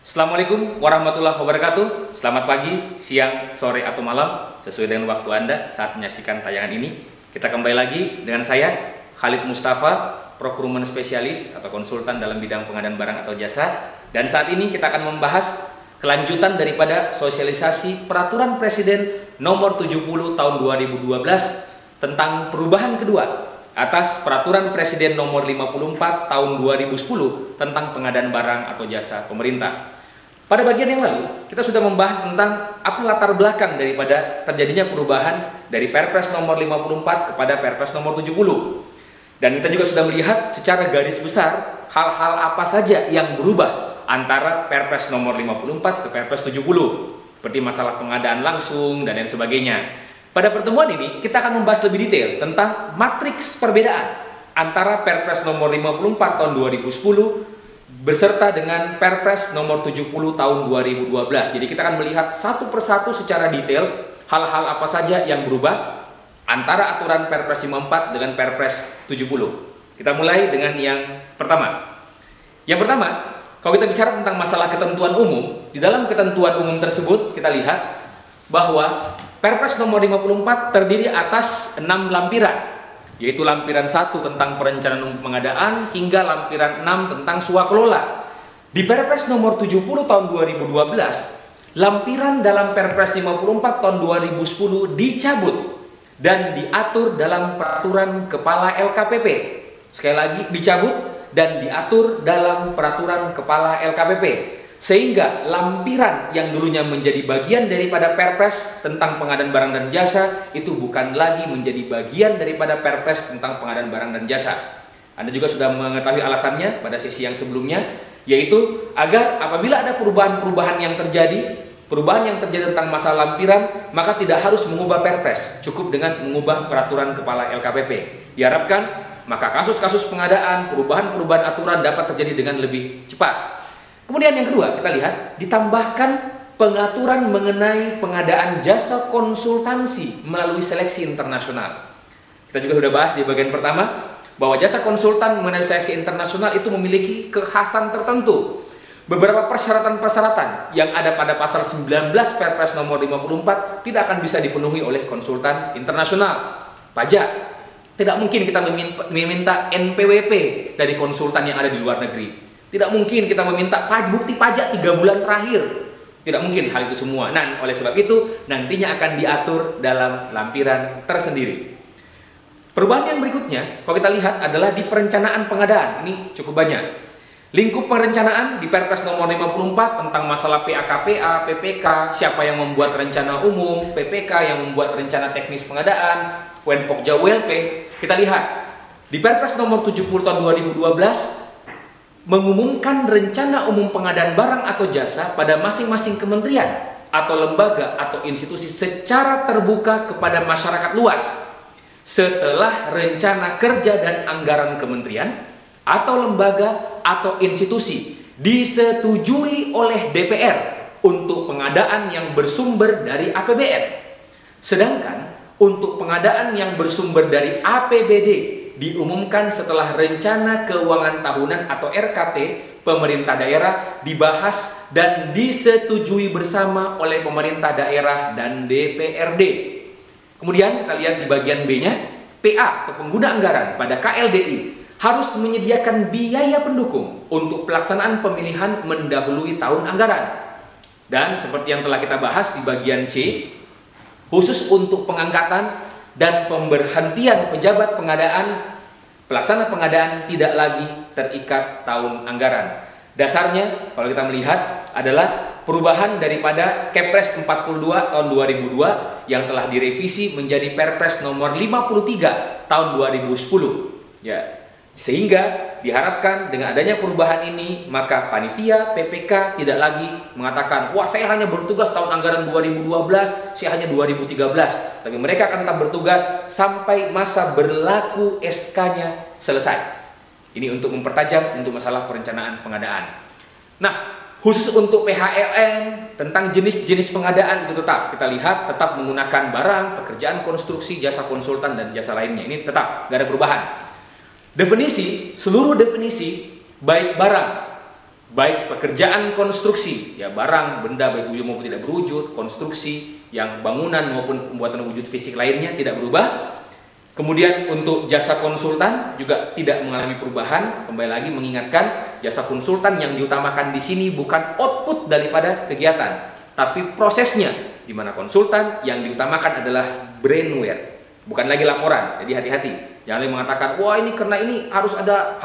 Assalamualaikum warahmatullahi wabarakatuh. Selamat pagi, siang, sore, atau malam sesuai dengan waktu Anda saat menyaksikan tayangan ini. Kita kembali lagi dengan saya, Khalid Mustafa, Procurement Specialist atau konsultan dalam bidang pengadaan barang atau jasa. Dan saat ini kita akan membahas kelanjutan daripada sosialisasi Peraturan Presiden Nomor 70 Tahun 2012 tentang perubahan kedua atas Peraturan Presiden Nomor 54 Tahun 2010 tentang pengadaan barang atau jasa pemerintah. Pada bagian yang lalu, kita sudah membahas tentang apa latar belakang daripada terjadinya perubahan dari Perpres Nomor 54 kepada Perpres Nomor 70. Dan kita juga sudah melihat secara garis besar hal-hal apa saja yang berubah antara Perpres Nomor 54 ke Perpres 70, seperti masalah pengadaan langsung dan lain sebagainya. Pada pertemuan ini, kita akan membahas lebih detail tentang matriks perbedaan antara Perpres Nomor 54 Tahun 2010 beserta dengan Perpres Nomor 70 Tahun 2012. Jadi kita akan melihat satu persatu secara detail hal-hal apa saja yang berubah antara aturan Perpres 54 dengan Perpres 70. Kita mulai dengan yang pertama. Yang pertama, kalau kita bicara tentang masalah ketentuan umum, di dalam ketentuan umum tersebut kita lihat bahwa Perpres Nomor 54 terdiri atas 6 lampiran, yaitu lampiran 1 tentang perencanaan umum pengadaan hingga lampiran 6 tentang swakelola. Di Perpres Nomor 70 Tahun 2012, lampiran dalam Perpres 54 Tahun 2010 dicabut dan diatur dalam Peraturan Kepala LKPP. Sekali lagi, dicabut dan diatur dalam Peraturan Kepala LKPP. Sehingga lampiran yang dulunya menjadi bagian daripada Perpres tentang pengadaan barang dan jasa itu bukan lagi menjadi bagian daripada Perpres tentang pengadaan barang dan jasa. Anda juga sudah mengetahui alasannya pada sesi yang sebelumnya, yaitu agar apabila ada perubahan-perubahan yang terjadi tentang masalah lampiran, maka tidak harus mengubah Perpres, cukup dengan mengubah Peraturan Kepala LKPP. Diharapkan maka kasus-kasus pengadaan, perubahan-perubahan aturan dapat terjadi dengan lebih cepat. Kemudian yang kedua, kita lihat ditambahkan pengaturan mengenai pengadaan jasa konsultansi melalui seleksi internasional. Kita juga sudah bahas di bagian pertama bahwa jasa konsultan mengenai seleksi internasional itu memiliki kekhasan tertentu. Beberapa persyaratan-persyaratan yang ada pada pasal 19 Perpres Nomor 54 tidak akan bisa dipenuhi oleh konsultan internasional. Pajak, tidak mungkin kita meminta NPWP dari konsultan yang ada di luar negeri. Tidak mungkin kita meminta bukti pajak 3 bulan terakhir. Tidak mungkin hal itu semua. Nah, oleh sebab itu nantinya akan diatur dalam lampiran tersendiri. Perubahan yang berikutnya, kalau kita lihat adalah di perencanaan pengadaan. Ini cukup banyak. Lingkup perencanaan di Perpres Nomor 54 tentang masalah PAKPA, PPK, siapa yang membuat rencana umum, PPK yang membuat rencana teknis pengadaan, Wenpokja WLP. Kita lihat di Perpres Nomor 70 Tahun 2012 mengumumkan rencana umum pengadaan barang atau jasa pada masing-masing kementerian atau lembaga atau institusi secara terbuka kepada masyarakat luas setelah rencana kerja dan anggaran kementerian atau lembaga atau institusi disetujui oleh DPR untuk pengadaan yang bersumber dari APBN. Sedangkan untuk pengadaan yang bersumber dari APBD diumumkan setelah rencana keuangan tahunan atau RKT pemerintah daerah dibahas dan disetujui bersama oleh pemerintah daerah dan DPRD. Kemudian kita lihat di bagian B-nya, PA atau pengguna anggaran pada KLDI harus menyediakan biaya pendukung untuk pelaksanaan pemilihan mendahului tahun anggaran. Dan seperti yang telah kita bahas di bagian C, khusus untuk pengangkatan dan pemberhentian pejabat pengadaan, pelaksana pengadaan tidak lagi terikat tahun anggaran. Dasarnya kalau kita melihat adalah perubahan daripada Kepres 42 tahun 2002 yang telah direvisi menjadi Perpres Nomor 53 tahun 2010. Ya, sehingga diharapkan dengan adanya perubahan ini maka panitia PPK tidak lagi mengatakan, wah saya hanya bertugas tahun anggaran 2012, saya hanya 2013. Tapi mereka akan tetap bertugas sampai masa berlaku SK-nya selesai. Ini untuk mempertajam untuk masalah perencanaan pengadaan. Nah, khusus untuk PHLN tentang jenis-jenis pengadaan itu tetap kita lihat tetap menggunakan barang, pekerjaan konstruksi, jasa konsultan dan jasa lainnya. Ini tetap tidak ada perubahan. Definisi, seluruh definisi baik barang baik pekerjaan konstruksi, ya barang, benda baik wujud maupun tidak berwujud, konstruksi yang bangunan maupun pembuatan wujud fisik lainnya tidak berubah. Kemudian untuk jasa konsultan juga tidak mengalami perubahan. Kembali lagi mengingatkan, jasa konsultan yang diutamakan di sini bukan output daripada kegiatan, tapi prosesnya, di mana konsultan yang diutamakan adalah brainware, bukan lagi laporan. Jadi hati-hati, jangan mengatakan, wah ini karena ini harus ada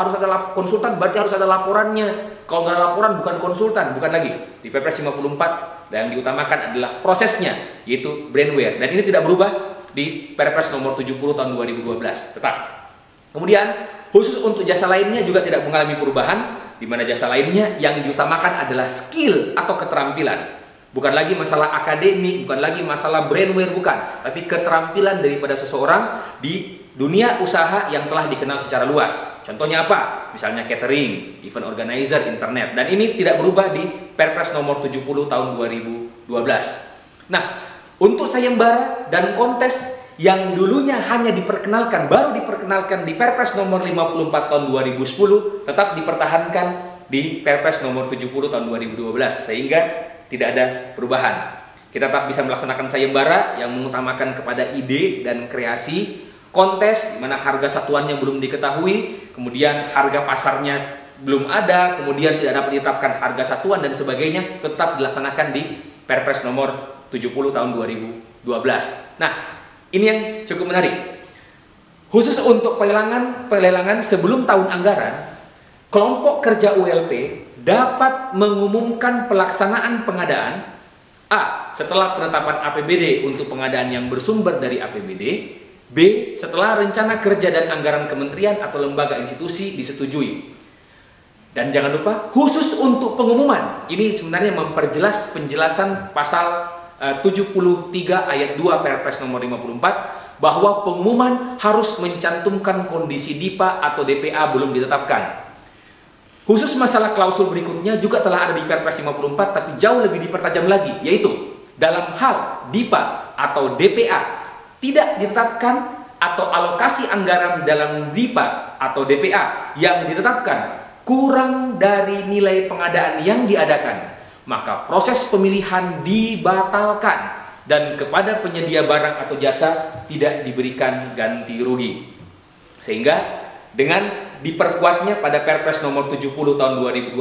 konsultan, berarti harus ada laporannya. Kalau nggak ada laporan bukan konsultan, bukan lagi. Di Perpres 54 yang diutamakan adalah prosesnya, yaitu brainware, dan ini tidak berubah di Perpres nomor 70 tahun 2012 tetap. Kemudian khusus untuk jasa lainnya juga tidak mengalami perubahan, di mana jasa lainnya yang diutamakan adalah skill atau keterampilan. Bukan lagi masalah akademik, bukan lagi masalah brainware, bukan, tapi keterampilan daripada seseorang di dunia usaha yang telah dikenal secara luas. Contohnya apa? Misalnya catering, event organizer, internet. Dan ini tidak berubah di Perpres nomor 70 tahun 2012. Nah, untuk sayembara dan kontes yang dulunya hanya baru diperkenalkan di Perpres nomor 54 tahun 2010, tetap dipertahankan di Perpres nomor 70 tahun 2012, sehingga tidak ada perubahan. Kita tetap bisa melaksanakan sayembara yang mengutamakan kepada ide dan kreasi, kontes di mana harga satuannya belum diketahui, kemudian harga pasarnya belum ada, kemudian tidak dapat ditetapkan harga satuan dan sebagainya, tetap dilaksanakan di Perpres nomor 70 tahun 2012. Nah, ini yang cukup menarik. Khusus untuk pelelangan sebelum tahun anggaran, kelompok kerja ULP dapat mengumumkan pelaksanaan pengadaan A. Setelah penetapan APBD untuk pengadaan yang bersumber dari APBD, B. Setelah rencana kerja dan anggaran kementerian atau lembaga institusi disetujui. Dan jangan lupa, khusus untuk pengumuman, ini sebenarnya memperjelas penjelasan pasal 73 ayat 2 Perpres nomor 54 bahwa pengumuman harus mencantumkan kondisi DIPA atau DPA belum ditetapkan. Khusus masalah klausul berikutnya juga telah ada di Perpres 54, tapi jauh lebih dipertajam lagi, yaitu dalam hal DIPA atau DPA tidak ditetapkan atau alokasi anggaran dalam DIPA atau DPA yang ditetapkan kurang dari nilai pengadaan yang diadakan, maka proses pemilihan dibatalkan dan kepada penyedia barang atau jasa tidak diberikan ganti rugi. Sehingga dengan diperkuatnya pada Perpres nomor 70 tahun 2012,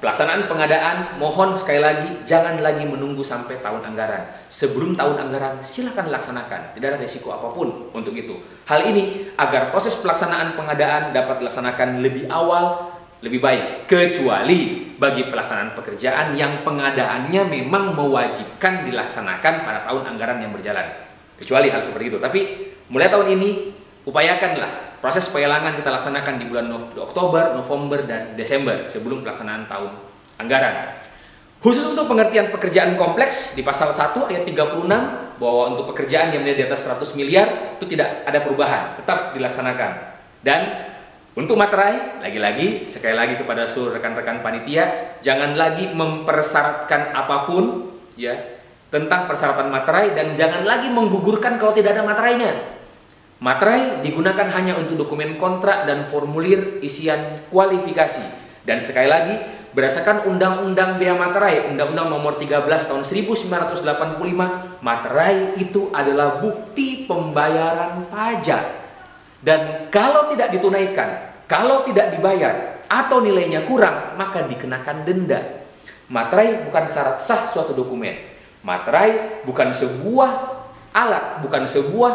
pelaksanaan pengadaan, mohon sekali lagi jangan lagi menunggu sampai tahun anggaran. Sebelum tahun anggaran silakan laksanakan, tidak ada risiko apapun untuk itu. Hal ini agar proses pelaksanaan pengadaan dapat dilaksanakan lebih awal, lebih baik, kecuali bagi pelaksanaan pekerjaan yang pengadaannya memang mewajibkan dilaksanakan pada tahun anggaran yang berjalan. Kecuali hal seperti itu. Tapi mulai tahun ini upayakanlah proses pelelangan kita laksanakan di bulan Oktober, November, dan Desember sebelum pelaksanaan tahun anggaran. Khusus untuk pengertian pekerjaan kompleks di pasal 1 ayat 36 bahwa untuk pekerjaan yang nilai di atas 100 miliar itu tidak ada perubahan, tetap dilaksanakan. Dan untuk materai, lagi-lagi, sekali lagi kepada seluruh rekan-rekan panitia, jangan lagi mempersyaratkan apapun ya tentang persyaratan materai, dan jangan lagi menggugurkan kalau tidak ada materainya. Materai digunakan hanya untuk dokumen kontrak dan formulir isian kualifikasi. Dan sekali lagi, berdasarkan Undang-Undang Bea Materai, Undang-Undang nomor 13 tahun 1985, materai itu adalah bukti pembayaran pajak. Dan kalau tidak ditunaikan, kalau tidak dibayar, atau nilainya kurang, maka dikenakan denda. Materai bukan syarat sah suatu dokumen. Materai bukan sebuah alat, bukan sebuah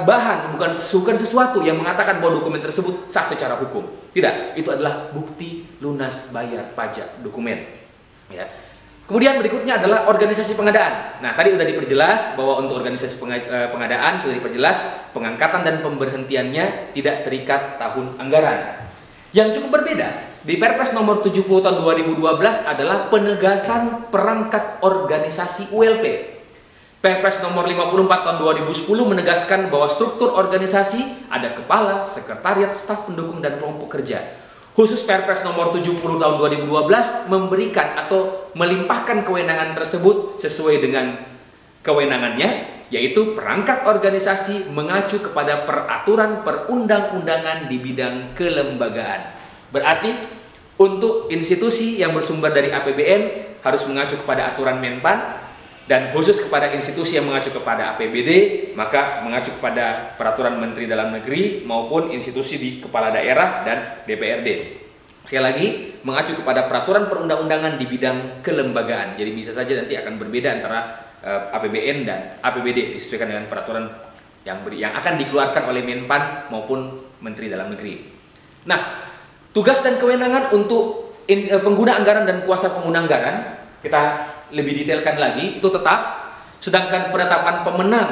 bahan, bukan sesuatu yang mengatakan bahwa dokumen tersebut sah secara hukum. Tidak, itu adalah bukti lunas bayar pajak dokumen. Ya. Kemudian berikutnya adalah organisasi pengadaan. Nah, tadi sudah diperjelas bahwa untuk organisasi pengadaan sudah diperjelas pengangkatan dan pemberhentiannya tidak terikat tahun anggaran. Yang cukup berbeda di Perpres nomor 70 tahun 2012 adalah penegasan perangkat organisasi ULP. Perpres nomor 54 tahun 2010 menegaskan bahwa struktur organisasi ada kepala, sekretariat, staf pendukung, dan kelompok kerja. Khusus Perpres nomor 70 tahun 2012 memberikan atau melimpahkan kewenangan tersebut sesuai dengan kewenangannya, yaitu perangkat organisasi mengacu kepada peraturan perundang-undangan di bidang kelembagaan. Berarti Untuk institusi yang bersumber dari APBN harus mengacu kepada aturan Menpan, dan khusus kepada institusi yang mengacu kepada APBD maka mengacu kepada peraturan Menteri Dalam Negeri maupun institusi di kepala daerah dan DPRD. Sekali lagi, mengacu kepada peraturan perundang-undangan di bidang kelembagaan. Jadi bisa saja nanti akan berbeda antara APBN dan APBD disesuaikan dengan peraturan yang akan dikeluarkan oleh Menpan maupun Menteri Dalam Negeri. Nah, tugas dan kewenangan untuk pengguna anggaran dan kuasa pengguna anggaran kita lebih detailkan lagi, itu tetap. Sedangkan penetapan pemenang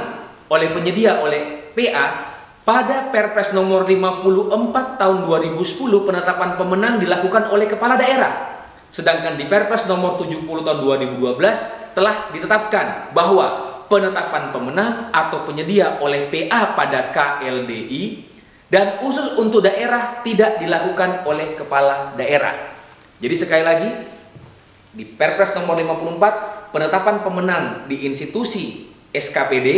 oleh penyedia oleh PA pada Perpres nomor 54 tahun 2010 penetapan pemenang dilakukan oleh kepala daerah. Sedangkan di Perpres nomor 70 tahun 2012 telah ditetapkan bahwa penetapan pemenang atau penyedia oleh PA pada KLDI dan khusus untuk daerah tidak dilakukan oleh kepala daerah. Jadi sekali lagi, di Perpres nomor 54 penetapan pemenang di institusi SKPD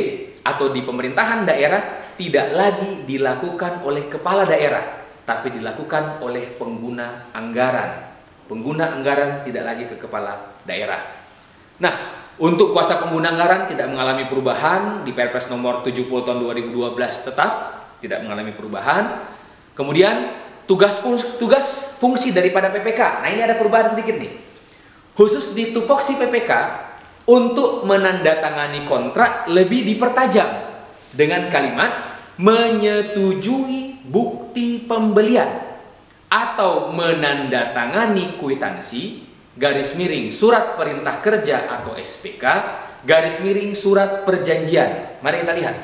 atau di pemerintahan daerah tidak lagi dilakukan oleh kepala daerah, tapi dilakukan oleh pengguna anggaran. Pengguna anggaran tidak lagi ke kepala daerah. Nah, untuk kuasa pengguna anggaran tidak mengalami perubahan di Perpres nomor 70 tahun 2012 tetap tidak mengalami perubahan. Kemudian tugas fungsi daripada PPK. Nah, ini ada perubahan sedikit nih. Khusus di tupoksi PPK untuk menandatangani kontrak lebih dipertajam dengan kalimat menyetujui bukti pembelian atau menandatangani kwitansi garis miring surat perintah kerja atau SPK garis miring surat perjanjian. Mari kita lihat.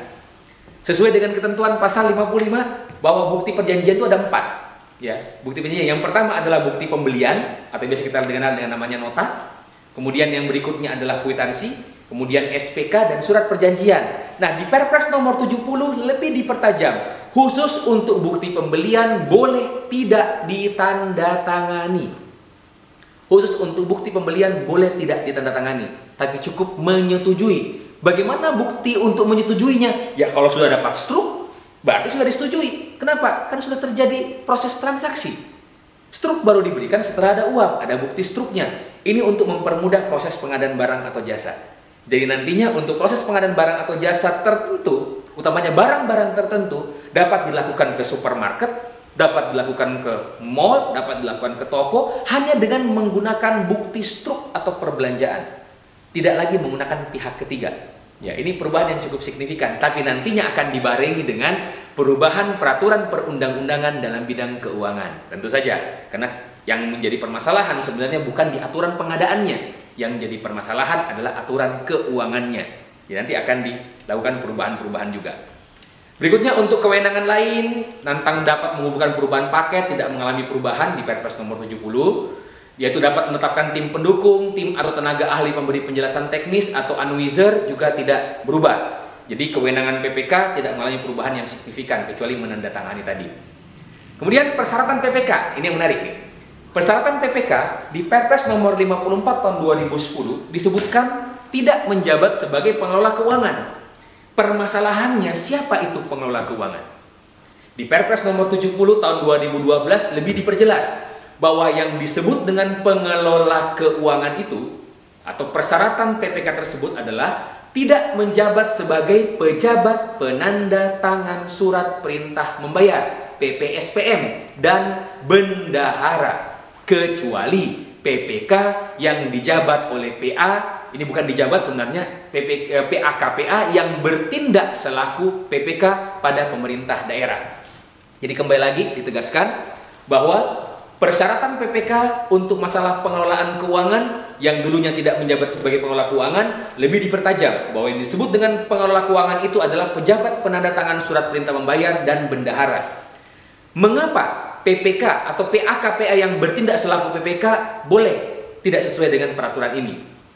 Sesuai dengan ketentuan pasal 55 bahwa bukti perjanjian itu ada 4. Ya, bukti perjanjian yang pertama adalah bukti pembelian atau biasa kita dengar dengan namanya nota. Kemudian yang berikutnya adalah kwitansi, kemudian SPK dan surat perjanjian. Nah, di Perpres nomor 70 lebih dipertajam. Khusus untuk bukti pembelian boleh tidak ditandatangani. Khusus untuk bukti pembelian boleh tidak ditandatangani, tapi cukup menyetujui. Bagaimana bukti untuk menyetujuinya? Ya, kalau sudah dapat struk berarti sudah disetujui. Kenapa? Karena sudah terjadi proses transaksi. Struk baru diberikan setelah ada uang, ada bukti struknya. Ini untuk mempermudah proses pengadaan barang atau jasa. Jadi nantinya untuk proses pengadaan barang atau jasa tertentu, utamanya barang-barang tertentu, dapat dilakukan ke supermarket, dapat dilakukan ke mall, dapat dilakukan ke toko, hanya dengan menggunakan bukti struk atau perbelanjaan. Tidak lagi menggunakan pihak ketiga. Ya, ini perubahan yang cukup signifikan, tapi nantinya akan dibarengi dengan perubahan peraturan perundang-undangan dalam bidang keuangan. Tentu saja, karena yang menjadi permasalahan sebenarnya bukan di aturan pengadaannya, yang menjadi permasalahan adalah aturan keuangannya. Ya, nanti akan dilakukan perubahan-perubahan juga. Berikutnya untuk kewenangan lain tentang dapat menghubungkan perubahan paket tidak mengalami perubahan di Perpres nomor 70. Yaitu dapat menetapkan tim pendukung, tim atau tenaga ahli pemberi penjelasan teknis atau analyzer juga tidak berubah. Jadi kewenangan PPK tidak mengalami perubahan yang signifikan kecuali menandatangani tadi. Kemudian persyaratan PPK, ini yang menarik nih. Persyaratan PPK di Perpres nomor 54 tahun 2010 disebutkan tidak menjabat sebagai pengelola keuangan. Permasalahannya siapa itu pengelola keuangan? Di Perpres nomor 70 tahun 2012 lebih diperjelas bahwa yang disebut dengan pengelola keuangan itu atau persyaratan PPK tersebut adalah tidak menjabat sebagai pejabat penanda tangan surat perintah membayar PPSPM dan bendahara kecuali PPK yang dijabat oleh PA. Ini bukan dijabat sebenarnya, PA-KPA yang bertindak selaku PPK pada pemerintah daerah. Jadi kembali lagi ditegaskan bahwa persyaratan PPK untuk masalah pengelolaan keuangan yang dulunya tidak menjabat sebagai pengelola keuangan lebih dipertajam bahwa yang disebut dengan pengelola keuangan itu adalah pejabat penandatangan surat perintah membayar dan bendahara. Mengapa PPK atau PA-KPA yang bertindak selaku PPK boleh tidak sesuai dengan peraturan ini?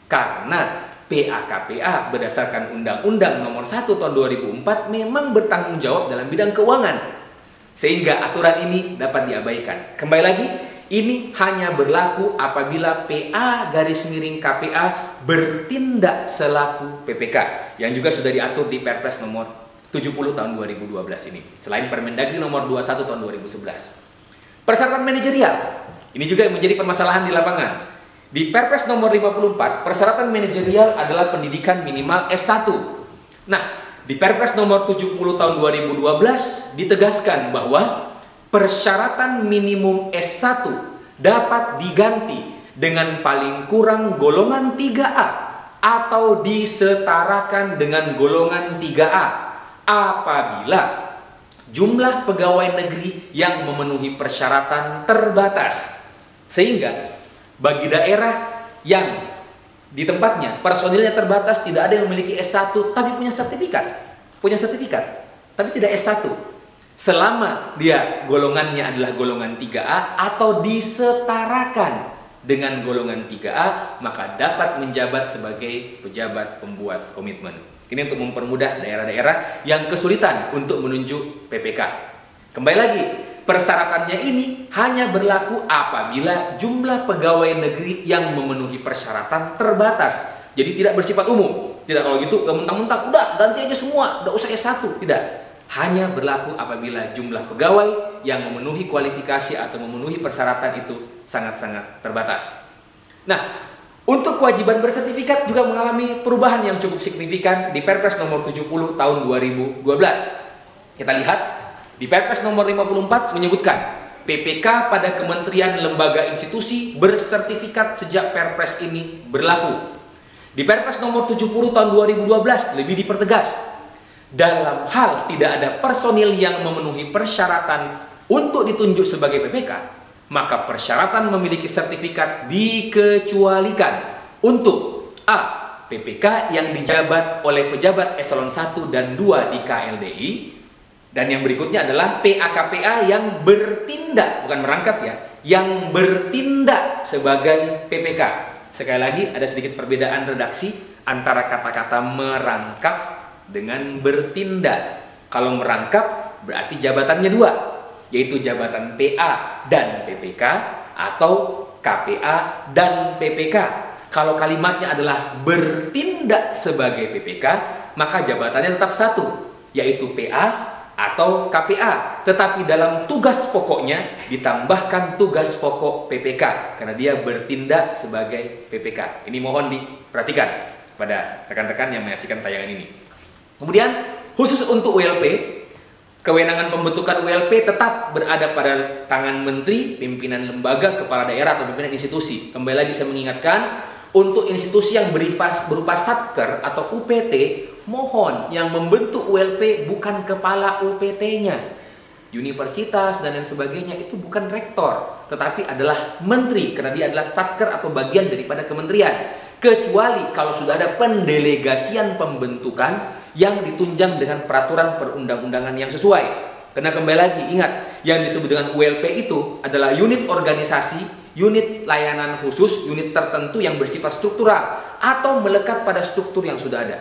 Karena PA-KPA berdasarkan Undang-Undang Nomor 1 Tahun 2004 memang bertanggung jawab dalam bidang keuangan. Sehingga aturan ini dapat diabaikan. Kembali lagi, ini hanya berlaku apabila PA garis miring KPA bertindak selaku PPK yang juga sudah diatur di Perpres nomor 70 tahun 2012 ini. Selain Permendagri nomor 21 tahun 2011. Persyaratan manajerial. Ini juga yang menjadi permasalahan di lapangan. Di Perpres nomor 54, persyaratan manajerial adalah pendidikan minimal S1. Nah, di Perpres nomor 70 tahun 2012 ditegaskan bahwa persyaratan minimum S1 dapat diganti dengan paling kurang golongan 3A atau disetarakan dengan golongan 3A apabila jumlah pegawai negeri yang memenuhi persyaratan terbatas. Sehingga bagi daerah yang di tempatnya personilnya terbatas, tidak ada yang memiliki S1 tapi punya sertifikat tapi tidak S1, selama dia golongannya adalah golongan 3A atau disetarakan dengan golongan 3A, maka dapat menjabat sebagai pejabat pembuat komitmen. Ini untuk mempermudah daerah-daerah yang kesulitan untuk menunjuk PPK. Kembali lagi, persyaratannya ini hanya berlaku apabila jumlah pegawai negeri yang memenuhi persyaratan terbatas. Jadi tidak bersifat umum. Tidak kalau gitu mentang-mentang udah ganti aja semua, udah usah S1. Tidak. Hanya berlaku apabila jumlah pegawai yang memenuhi kualifikasi atau memenuhi persyaratan itu sangat-sangat terbatas. Nah, untuk kewajiban bersertifikat juga mengalami perubahan yang cukup signifikan di Perpres nomor 70 tahun 2012. Kita lihat di Perpres nomor 54 menyebutkan PPK pada kementerian, lembaga, institusi bersertifikat sejak Perpres ini berlaku. Di Perpres nomor 70 tahun 2012 lebih dipertegas, dalam hal tidak ada personil yang memenuhi persyaratan untuk ditunjuk sebagai PPK, maka persyaratan memiliki sertifikat dikecualikan untuk A. PPK yang dijabat oleh pejabat eselon 1 dan 2 di KLDI, dan yang berikutnya adalah PA-KPA yang bertindak, bukan merangkap ya, yang bertindak sebagai PPK. Sekali lagi ada sedikit perbedaan redaksi antara kata-kata merangkap dengan bertindak. Kalau merangkap berarti jabatannya dua, yaitu jabatan PA dan PPK atau KPA dan PPK. Kalau kalimatnya adalah bertindak sebagai PPK, maka jabatannya tetap satu, yaitu PA atau KPA. Tetapi dalam tugas pokoknya ditambahkan tugas pokok PPK, karena dia bertindak sebagai PPK. Ini mohon diperhatikan pada rekan-rekan yang menyaksikan tayangan ini. Kemudian khusus untuk ULP, kewenangan pembentukan ULP tetap berada pada tangan menteri, pimpinan lembaga, kepala daerah atau pimpinan institusi. Kembali lagi saya mengingatkan, untuk institusi yang berupa satker atau UPT, mohon yang membentuk ULP bukan kepala UPT-nya. Universitas dan lain sebagainya itu bukan rektor, tetapi adalah menteri, karena dia adalah satker atau bagian daripada kementerian. Kecuali kalau sudah ada pendelegasian pembentukan yang ditunjang dengan peraturan perundang-undangan yang sesuai. Karena kembali lagi ingat, yang disebut dengan ULP itu adalah unit organisasi, unit layanan khusus, unit tertentu yang bersifat struktural atau melekat pada struktur yang sudah ada.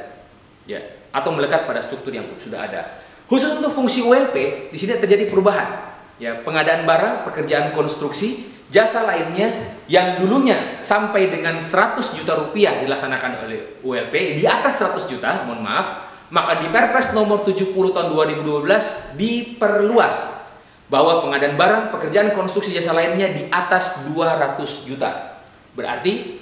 Ya, atau melekat pada struktur yang sudah ada. Khusus untuk fungsi ULP, di sini terjadi perubahan. Ya, pengadaan barang, pekerjaan konstruksi, jasa lainnya yang dulunya sampai dengan 100 juta rupiah dilaksanakan oleh ULP, di atas 100 juta, mohon maaf, maka di Perpres nomor 70 tahun 2012 diperluas bahwa pengadaan barang, pekerjaan konstruksi, jasa lainnya di atas 200 juta. Berarti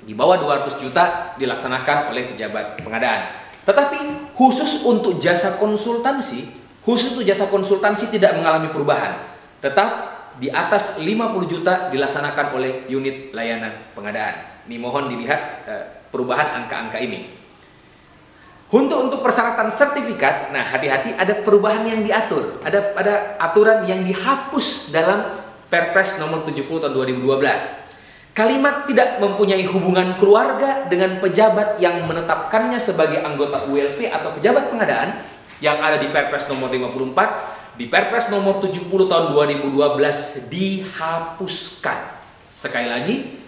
di bawah 200 juta dilaksanakan oleh pejabat pengadaan. Tetapi khusus untuk jasa konsultansi tidak mengalami perubahan. Tetap di atas 50 juta dilaksanakan oleh unit layanan pengadaan. Ini mohon dilihat perubahan angka-angka ini. Untuk persyaratan sertifikat, nah hati-hati, ada perubahan yang diatur. Ada aturan yang dihapus dalam Perpres nomor 70 tahun 2012. Kalimat tidak mempunyai hubungan keluarga dengan pejabat yang menetapkannya sebagai anggota ULP atau pejabat pengadaan yang ada di Perpres nomor 54, di Perpres nomor 70 tahun 2012 dihapuskan. Sekali lagi,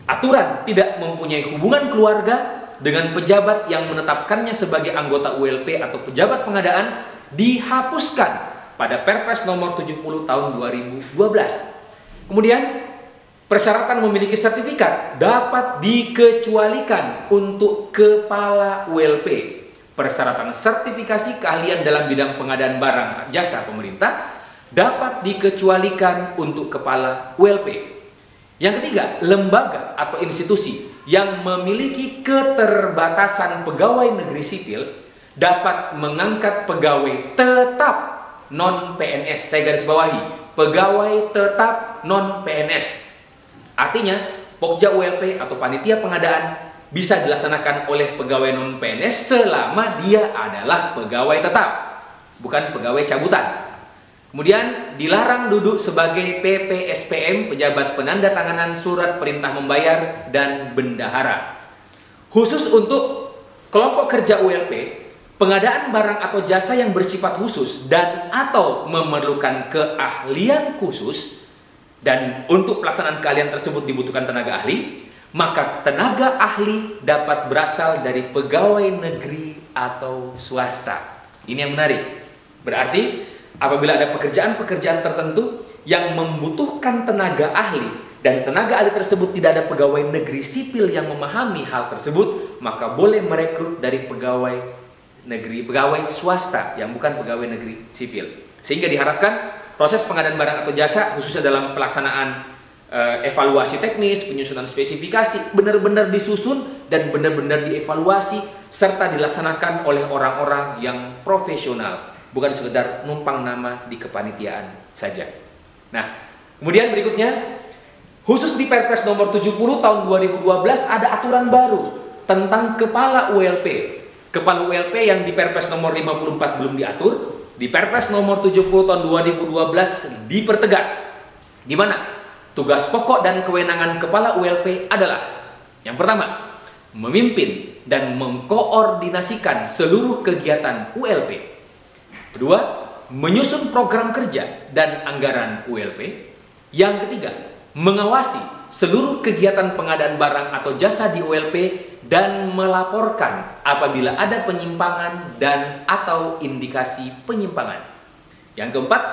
aturan tidak mempunyai hubungan keluarga dengan pejabat yang menetapkannya sebagai anggota ULP atau pejabat pengadaan dihapuskan pada Perpres nomor 70 tahun 2012. Kemudian persyaratan memiliki sertifikat dapat dikecualikan untuk kepala ULP. Persyaratan sertifikasi keahlian dalam bidang pengadaan barang jasa pemerintah dapat dikecualikan untuk kepala ULP. Yang ketiga, lembaga atau institusi yang memiliki keterbatasan pegawai negeri sipil dapat mengangkat pegawai tetap non-PNS. Saya garis bawahi, pegawai tetap non-PNS. Artinya, Pokja ULP atau panitia pengadaan bisa dilaksanakan oleh pegawai non-PNS selama dia adalah pegawai tetap, bukan pegawai cabutan. Kemudian dilarang duduk sebagai PPSPM, pejabat penanda tanganan surat perintah membayar, dan bendahara. Khusus untuk kelompok kerja ULP, pengadaan barang atau jasa yang bersifat khusus dan atau memerlukan keahlian khusus, dan untuk pelaksanaan keahlian tersebut dibutuhkan tenaga ahli, maka tenaga ahli dapat berasal dari pegawai negeri atau swasta. Ini yang menarik. Berarti apabila ada pekerjaan-pekerjaan tertentu yang membutuhkan tenaga ahli dan tenaga ahli tersebut tidak ada pegawai negeri sipil yang memahami hal tersebut, maka boleh merekrut dari pegawai negeri, pegawai swasta yang bukan pegawai negeri sipil. Sehingga diharapkan proses pengadaan barang atau jasa khususnya dalam pelaksanaan evaluasi teknis, penyusunan spesifikasi benar-benar disusun dan benar-benar dievaluasi serta dilaksanakan oleh orang-orang yang profesional, bukan sekedar numpang nama di kepanitiaan saja. Nah, kemudian berikutnya, khusus di Perpres nomor 70 tahun 2012 ada aturan baru tentang kepala ULP. Kepala ULP yang di Perpres nomor 54 belum diatur, di Perpres nomor 70 tahun 2012 dipertegas. Di mana tugas pokok dan kewenangan kepala ULP adalah yang pertama, memimpin dan mengkoordinasikan seluruh kegiatan ULP. Kedua, menyusun program kerja dan anggaran ULP. Yang ketiga, mengawasi seluruh kegiatan pengadaan barang atau jasa di ULP dan melaporkan apabila ada penyimpangan dan atau indikasi penyimpangan. Yang keempat,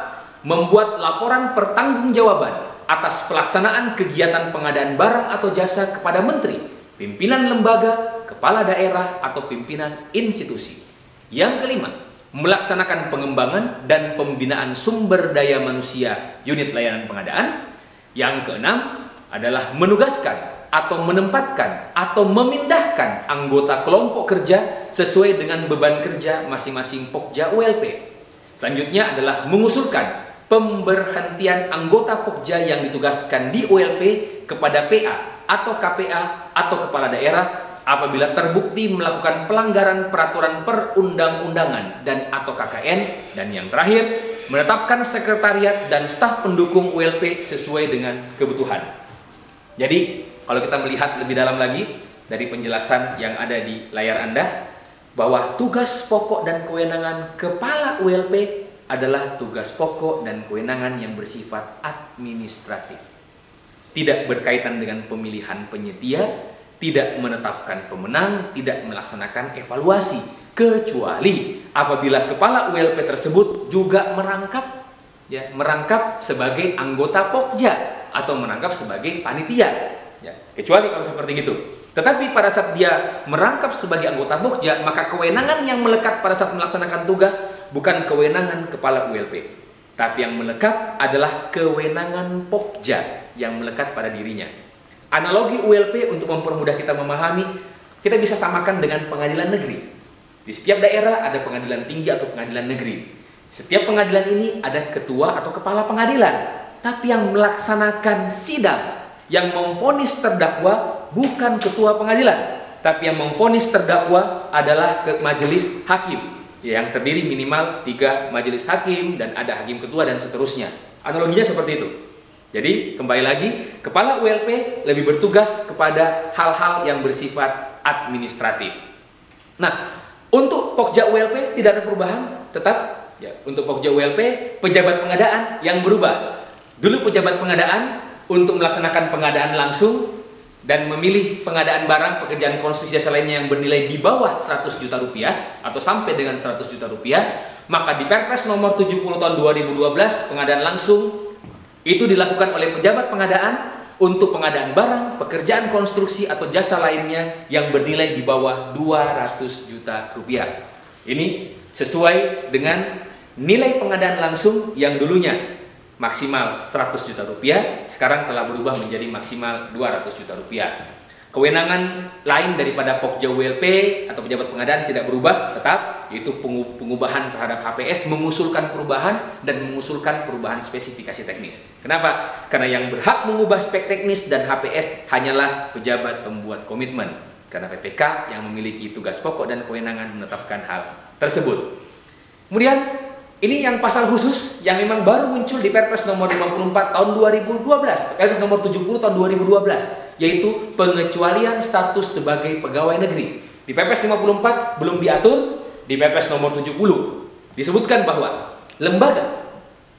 membuat laporan pertanggungjawaban atas pelaksanaan kegiatan pengadaan barang atau jasa kepada menteri, pimpinan lembaga, kepala daerah, atau pimpinan institusi. Yang kelima, melaksanakan pengembangan dan pembinaan sumber daya manusia unit layanan pengadaan. Yang keenam adalah menugaskan atau menempatkan atau memindahkan anggota kelompok kerja sesuai dengan beban kerja masing-masing Pokja ULP. Selanjutnya adalah mengusulkan pemberhentian anggota Pokja yang ditugaskan di ULP kepada PA atau KPA atau kepala daerah apabila terbukti melakukan pelanggaran peraturan perundang-undangan dan atau KKN. Dan yang terakhir, menetapkan sekretariat dan staf pendukung ULP sesuai dengan kebutuhan. Jadi, kalau kita melihat lebih dalam lagi dari penjelasan yang ada di layar Anda, bahwa tugas pokok dan kewenangan kepala ULP adalah tugas pokok dan kewenangan yang bersifat administratif. Tidak berkaitan dengan pemilihan penyedia, tidak menetapkan pemenang, tidak melaksanakan evaluasi, kecuali apabila kepala ULP tersebut juga merangkap sebagai anggota Pokja atau merangkap sebagai panitia. Kecuali kalau seperti itu. Tetapi pada saat dia merangkap sebagai anggota Pokja, maka kewenangan yang melekat pada saat melaksanakan tugas bukan kewenangan kepala ULP, tapi yang melekat adalah kewenangan Pokja yang melekat pada dirinya. Analogi ULP untuk mempermudah kita memahami, kita bisa samakan dengan pengadilan negeri. Di setiap daerah ada pengadilan tinggi atau pengadilan negeri. Setiap pengadilan ini ada ketua atau kepala pengadilan, tapi yang melaksanakan sidang, yang memvonis terdakwa bukan ketua pengadilan, tapi yang memvonis terdakwa adalah majelis hakim yang terdiri minimal 3 majelis hakim dan ada hakim ketua dan seterusnya. Analoginya seperti itu. Jadi kembali lagi, kepala ULP lebih bertugas kepada hal-hal yang bersifat administratif. Nah, untuk Pokja ULP tidak ada perubahan, tetap ya, untuk Pokja ULP pejabat pengadaan yang berubah. Dulu pejabat pengadaan untuk melaksanakan pengadaan langsung dan memilih pengadaan barang pekerjaan konstruksi jasa lainnya yang bernilai di bawah 100 juta rupiah atau sampai dengan 100 juta rupiah, maka di Perpres nomor 70 tahun 2012 pengadaan langsung itu dilakukan oleh pejabat pengadaan untuk pengadaan barang, pekerjaan konstruksi atau jasa lainnya yang bernilai di bawah 200 juta rupiah. Ini sesuai dengan nilai pengadaan langsung yang dulunya maksimal 100 juta rupiah sekarang telah berubah menjadi maksimal 200 juta rupiah. Kewenangan lain daripada Pokja ULP atau pejabat pengadaan tidak berubah tetap, yaitu pengubahan terhadap HPS, mengusulkan perubahan dan mengusulkan perubahan spesifikasi teknis. Kenapa? Karena yang berhak mengubah spek teknis dan HPS hanyalah pejabat pembuat komitmen, karena PPK yang memiliki tugas pokok dan kewenangan menetapkan hal tersebut. Kemudian ini yang pasal khusus yang memang baru muncul di Perpres nomor 54 tahun 2012, Perpres nomor 70 tahun 2012, yaitu pengecualian status sebagai pegawai negeri. Di Perpres 54 belum diatur, di Perpres nomor 70 disebutkan bahwa lembaga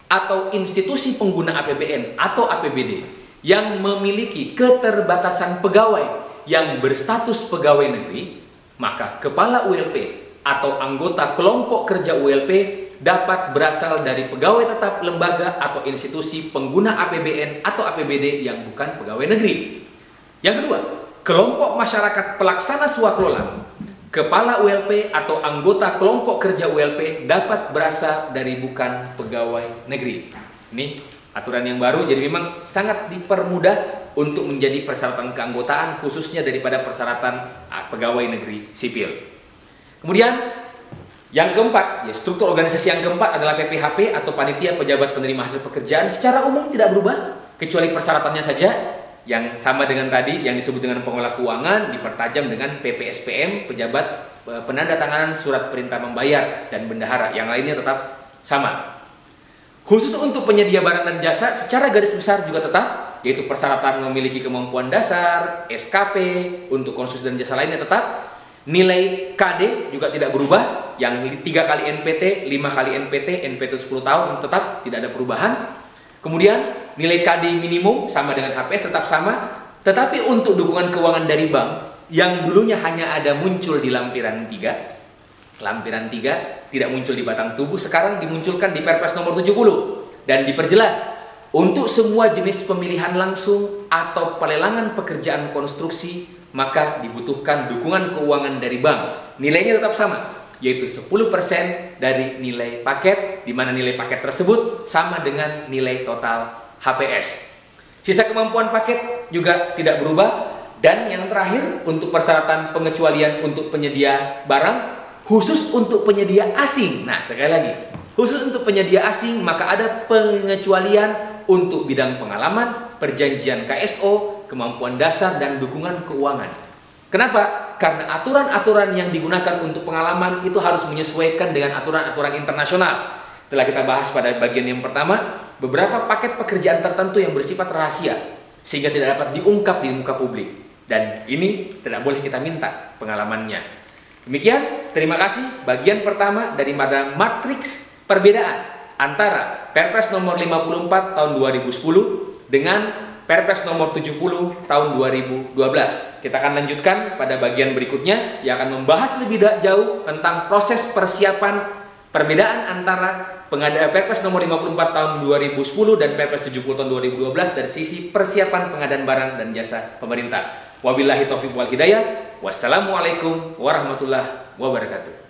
atau institusi pengguna APBN atau APBD yang memiliki keterbatasan pegawai yang berstatus pegawai negeri, maka kepala ULP atau anggota kelompok kerja ULP dapat berasal dari pegawai tetap lembaga atau institusi pengguna APBN atau APBD yang bukan pegawai negeri. Yang kedua, kelompok masyarakat pelaksana swaklola, kepala ULP atau anggota kelompok kerja ULP dapat berasal dari bukan pegawai negeri. Ini aturan yang baru, jadi memang sangat dipermudah untuk menjadi persyaratan keanggotaan, khususnya daripada persyaratan pegawai negeri sipil. Kemudian yang keempat, ya, struktur organisasi yang keempat adalah PPHP atau Panitia Pejabat Penerima Hasil Pekerjaan. Secara umum tidak berubah, kecuali persyaratannya saja yang sama dengan tadi, yang disebut dengan pengolah keuangan, dipertajam dengan PPSPM, Pejabat Penandatanganan Surat Perintah Membayar, dan Bendahara. Yang lainnya tetap sama. Khusus untuk penyedia barang dan jasa, secara garis besar juga tetap, yaitu persyaratan memiliki kemampuan dasar, SKP, untuk konstruksi dan jasa lainnya tetap. Nilai KD juga tidak berubah, yang 3 kali NPT, 5 kali NPT, NPT 10 tahun tetap tidak ada perubahan. Kemudian nilai KD minimum sama dengan HPS tetap sama, tetapi untuk dukungan keuangan dari bank yang dulunya hanya ada muncul di lampiran 3 tidak muncul di batang tubuh, sekarang dimunculkan di Perpres nomor 70 dan diperjelas untuk semua jenis pemilihan langsung atau pelelangan pekerjaan konstruksi, maka dibutuhkan dukungan keuangan dari bank. Nilainya tetap sama, yaitu 10% dari nilai paket, di mana nilai paket tersebut sama dengan nilai total HPS. Sisa kemampuan paket juga tidak berubah. Dan yang terakhir, untuk persyaratan pengecualian untuk penyedia barang, khusus untuk penyedia asing. Nah, sekali lagi, khusus untuk penyedia asing, maka ada pengecualian untuk bidang pengalaman, perjanjian KSO, kemampuan dasar, dan dukungan keuangan. Kenapa? Karena aturan-aturan yang digunakan untuk pengalaman itu harus menyesuaikan dengan aturan-aturan internasional. Telah kita bahas pada bagian yang pertama, beberapa paket pekerjaan tertentu yang bersifat rahasia, sehingga tidak dapat diungkap di muka publik. Dan ini tidak boleh kita minta pengalamannya. Demikian, terima kasih bagian pertama dari matriks perbedaan antara Perpres nomor 54 tahun 2010 dengan Perpres nomor 70 tahun 2012. Kita akan lanjutkan pada bagian berikutnya yang akan membahas lebih jauh tentang proses persiapan perbedaan antara Perpres nomor 54 tahun 2010 dan Perpres 70 tahun 2012 dari sisi persiapan pengadaan barang dan jasa pemerintah. Wabillahi taufiq wal hidayah. Wassalamualaikum warahmatullahi wabarakatuh.